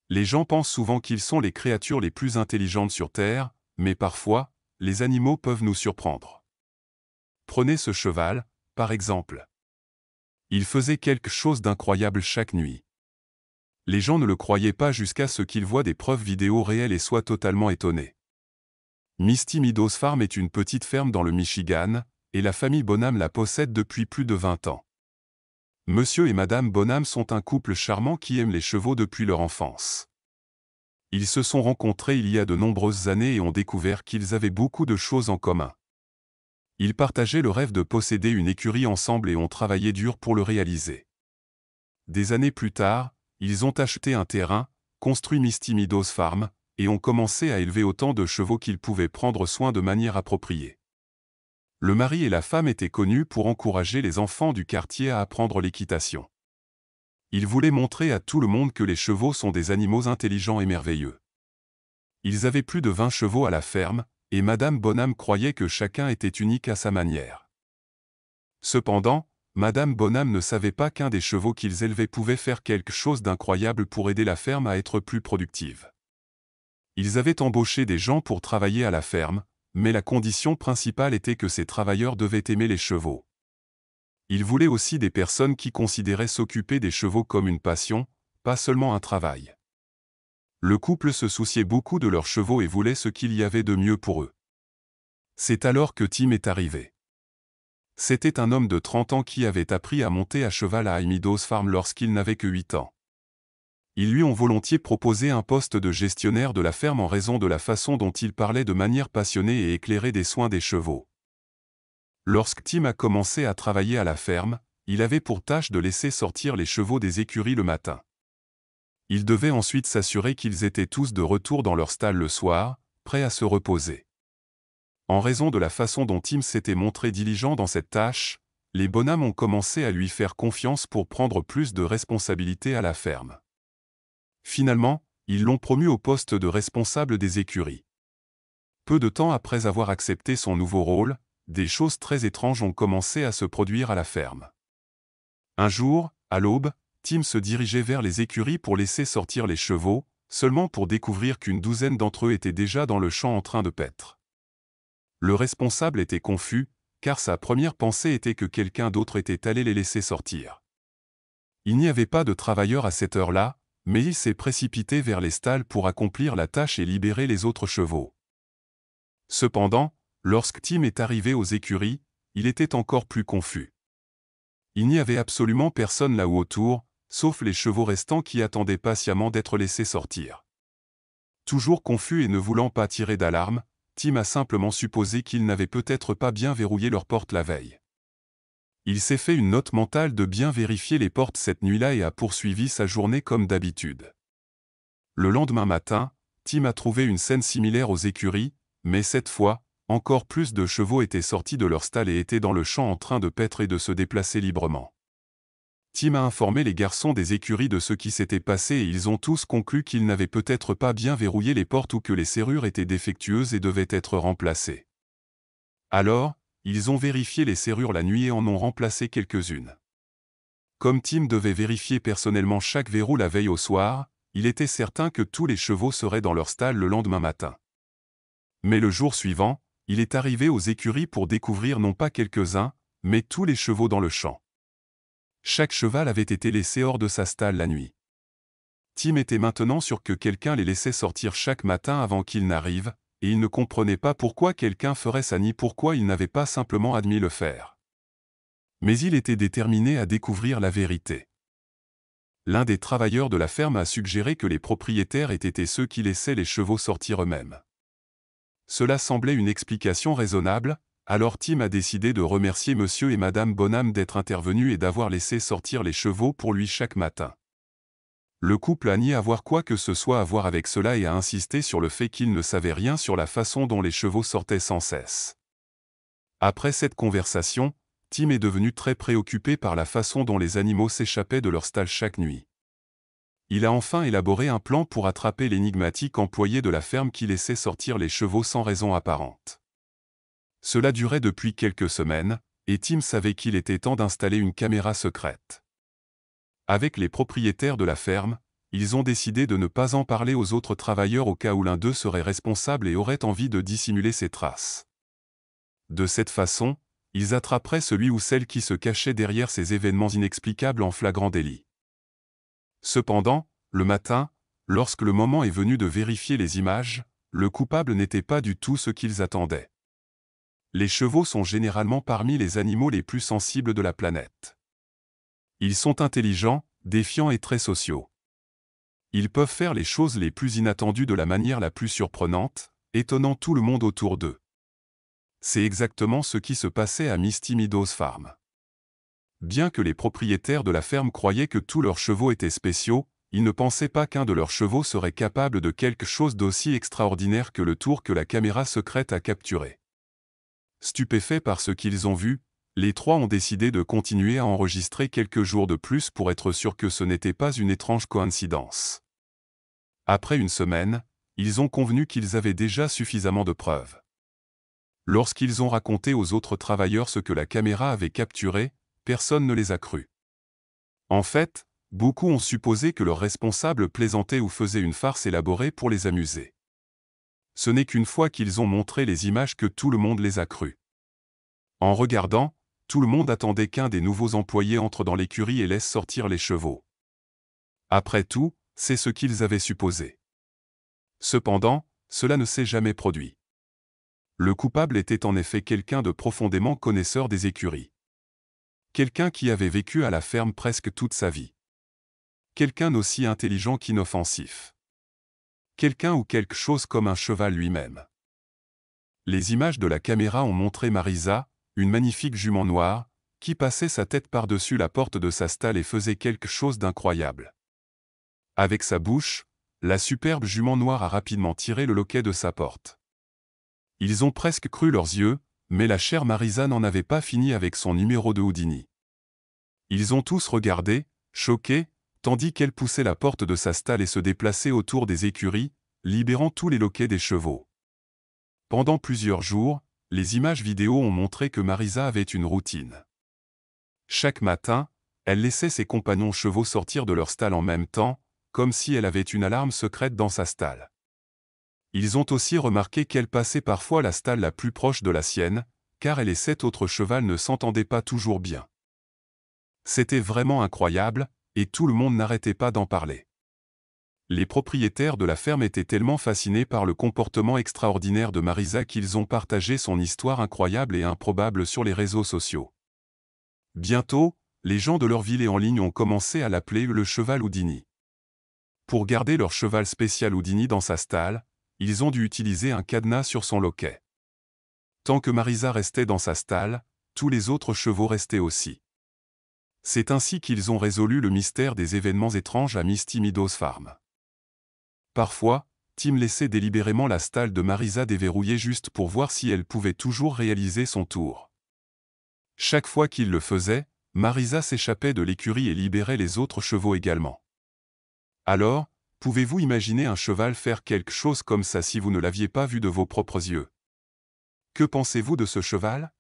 Les gens pensent souvent qu'ils sont les créatures les plus intelligentes sur Terre, mais parfois, les animaux peuvent nous surprendre. Prenez ce cheval, par exemple. Il faisait quelque chose d'incroyable chaque nuit. Les gens ne le croyaient pas jusqu'à ce qu'ils voient des preuves vidéo réelles et soient totalement étonnés. Misty Meadows Farm est une petite ferme dans le Michigan, et la famille Bonham la possède depuis plus de 20 ans. Monsieur et Madame Bonham sont un couple charmant qui aime les chevaux depuis leur enfance. Ils se sont rencontrés il y a de nombreuses années et ont découvert qu'ils avaient beaucoup de choses en commun. Ils partageaient le rêve de posséder une écurie ensemble et ont travaillé dur pour le réaliser. Des années plus tard, ils ont acheté un terrain, construit Misty Meadows Farm, et ont commencé à élever autant de chevaux qu'ils pouvaient prendre soin de manière appropriée. Le mari et la femme étaient connus pour encourager les enfants du quartier à apprendre l'équitation. Ils voulaient montrer à tout le monde que les chevaux sont des animaux intelligents et merveilleux. Ils avaient plus de 20 chevaux à la ferme, et Madame Bonham croyait que chacun était unique à sa manière. Cependant, Madame Bonham ne savait pas qu'un des chevaux qu'ils élevaient pouvait faire quelque chose d'incroyable pour aider la ferme à être plus productive. Ils avaient embauché des gens pour travailler à la ferme, mais la condition principale était que ces travailleurs devaient aimer les chevaux. Ils voulaient aussi des personnes qui considéraient s'occuper des chevaux comme une passion, pas seulement un travail. Le couple se souciait beaucoup de leurs chevaux et voulait ce qu'il y avait de mieux pour eux. C'est alors que Tim est arrivé. C'était un homme de 30 ans qui avait appris à monter à cheval à Meadows Farm lorsqu'il n'avait que 8 ans. Ils lui ont volontiers proposé un poste de gestionnaire de la ferme en raison de la façon dont il parlait de manière passionnée et éclairée des soins des chevaux. Lorsque Tim a commencé à travailler à la ferme, il avait pour tâche de laisser sortir les chevaux des écuries le matin. Il devait ensuite s'assurer qu'ils étaient tous de retour dans leur stall le soir, prêts à se reposer. En raison de la façon dont Tim s'était montré diligent dans cette tâche, les Bonham ont commencé à lui faire confiance pour prendre plus de responsabilités à la ferme. Finalement, ils l'ont promu au poste de responsable des écuries. Peu de temps après avoir accepté son nouveau rôle, des choses très étranges ont commencé à se produire à la ferme. Un jour, à l'aube, Tim se dirigeait vers les écuries pour laisser sortir les chevaux, seulement pour découvrir qu'une douzaine d'entre eux étaient déjà dans le champ en train de paître. Le responsable était confus, car sa première pensée était que quelqu'un d'autre était allé les laisser sortir. Il n'y avait pas de travailleurs à cette heure-là, mais il s'est précipité vers les stalles pour accomplir la tâche et libérer les autres chevaux. Cependant, lorsque Tim est arrivé aux écuries, il était encore plus confus. Il n'y avait absolument personne là-haut autour, sauf les chevaux restants qui attendaient patiemment d'être laissés sortir. Toujours confus et ne voulant pas tirer d'alarme, Tim a simplement supposé qu'ils n'avaient peut-être pas bien verrouillé leurs portes la veille. Il s'est fait une note mentale de bien vérifier les portes cette nuit-là et a poursuivi sa journée comme d'habitude. Le lendemain matin, Tim a trouvé une scène similaire aux écuries, mais cette fois, encore plus de chevaux étaient sortis de leur stall et étaient dans le champ en train de paître et de se déplacer librement. Tim a informé les garçons des écuries de ce qui s'était passé et ils ont tous conclu qu'ils n'avaient peut-être pas bien verrouillé les portes ou que les serrures étaient défectueuses et devaient être remplacées. Alors, ils ont vérifié les serrures la nuit et en ont remplacé quelques-unes. Comme Tim devait vérifier personnellement chaque verrou la veille au soir, il était certain que tous les chevaux seraient dans leur stall le lendemain matin. Mais le jour suivant, il est arrivé aux écuries pour découvrir non pas quelques-uns, mais tous les chevaux dans le champ. Chaque cheval avait été laissé hors de sa stalle la nuit. Tim était maintenant sûr que quelqu'un les laissait sortir chaque matin avant qu'ils n'arrivent, et il ne comprenait pas pourquoi quelqu'un ferait ça ni pourquoi il n'avait pas simplement admis le faire. Mais il était déterminé à découvrir la vérité. L'un des travailleurs de la ferme a suggéré que les propriétaires aient été ceux qui laissaient les chevaux sortir eux-mêmes. Cela semblait une explication raisonnable, alors Tim a décidé de remercier Monsieur et Madame Bonham d'être intervenus et d'avoir laissé sortir les chevaux pour lui chaque matin. Le couple a nié avoir quoi que ce soit à voir avec cela et a insisté sur le fait qu'il ne savait rien sur la façon dont les chevaux sortaient sans cesse. Après cette conversation, Tim est devenu très préoccupé par la façon dont les animaux s'échappaient de leur stall chaque nuit. Il a enfin élaboré un plan pour attraper l'énigmatique employé de la ferme qui laissait sortir les chevaux sans raison apparente. Cela durait depuis quelques semaines, et Tim savait qu'il était temps d'installer une caméra secrète. Avec les propriétaires de la ferme, ils ont décidé de ne pas en parler aux autres travailleurs au cas où l'un d'eux serait responsable et aurait envie de dissimuler ses traces. De cette façon, ils attraperaient celui ou celle qui se cachait derrière ces événements inexplicables en flagrant délit. Cependant, le matin, lorsque le moment est venu de vérifier les images, le coupable n'était pas du tout ce qu'ils attendaient. Les chevaux sont généralement parmi les animaux les plus sensibles de la planète. Ils sont intelligents, défiants et très sociaux. Ils peuvent faire les choses les plus inattendues de la manière la plus surprenante, étonnant tout le monde autour d'eux. C'est exactement ce qui se passait à Misty Meadows Farm. Bien que les propriétaires de la ferme croyaient que tous leurs chevaux étaient spéciaux, ils ne pensaient pas qu'un de leurs chevaux serait capable de quelque chose d'aussi extraordinaire que le tour que la caméra secrète a capturé. Stupéfaits par ce qu'ils ont vu, les trois ont décidé de continuer à enregistrer quelques jours de plus pour être sûrs que ce n'était pas une étrange coïncidence. Après une semaine, ils ont convenu qu'ils avaient déjà suffisamment de preuves. Lorsqu'ils ont raconté aux autres travailleurs ce que la caméra avait capturé, personne ne les a crus. En fait, beaucoup ont supposé que leur responsable plaisantait ou faisait une farce élaborée pour les amuser. Ce n'est qu'une fois qu'ils ont montré les images que tout le monde les a crus. En regardant, tout le monde attendait qu'un des nouveaux employés entre dans l'écurie et laisse sortir les chevaux. Après tout, c'est ce qu'ils avaient supposé. Cependant, cela ne s'est jamais produit. Le coupable était en effet quelqu'un de profondément connaisseur des écuries. Quelqu'un qui avait vécu à la ferme presque toute sa vie. Quelqu'un d'aussi intelligent qu'inoffensif. Quelqu'un ou quelque chose comme un cheval lui-même. Les images de la caméra ont montré Marisa, une magnifique jument noire, qui passait sa tête par-dessus la porte de sa stalle et faisait quelque chose d'incroyable. Avec sa bouche, la superbe jument noire a rapidement tiré le loquet de sa porte. Ils ont presque cru leurs yeux, mais la chère Marisa n'en avait pas fini avec son numéro de Houdini. Ils ont tous regardé, choqués, tandis qu'elle poussait la porte de sa stalle et se déplaçait autour des écuries, libérant tous les loquets des chevaux. Pendant plusieurs jours, les images vidéo ont montré que Marisa avait une routine. Chaque matin, elle laissait ses compagnons chevaux sortir de leur stalle en même temps, comme si elle avait une alarme secrète dans sa stalle. Ils ont aussi remarqué qu'elle passait parfois la stalle la plus proche de la sienne, car elle et 7 autres chevaux ne s'entendaient pas toujours bien. C'était vraiment incroyable, et tout le monde n'arrêtait pas d'en parler. Les propriétaires de la ferme étaient tellement fascinés par le comportement extraordinaire de Marisa qu'ils ont partagé son histoire incroyable et improbable sur les réseaux sociaux. Bientôt, les gens de leur ville et en ligne ont commencé à l'appeler le cheval Houdini. Pour garder leur cheval spécial Houdini dans sa stalle, ils ont dû utiliser un cadenas sur son loquet. Tant que Marisa restait dans sa stalle, tous les autres chevaux restaient aussi. C'est ainsi qu'ils ont résolu le mystère des événements étranges à Misty Meadows Farm. Parfois, Tim laissait délibérément la stalle de Marisa déverrouillée juste pour voir si elle pouvait toujours réaliser son tour. Chaque fois qu'il le faisait, Marisa s'échappait de l'écurie et libérait les autres chevaux également. Alors, pouvez-vous imaginer un cheval faire quelque chose comme ça si vous ne l'aviez pas vu de vos propres yeux? Que pensez-vous de ce cheval?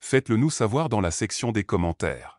Faites-le nous savoir dans la section des commentaires.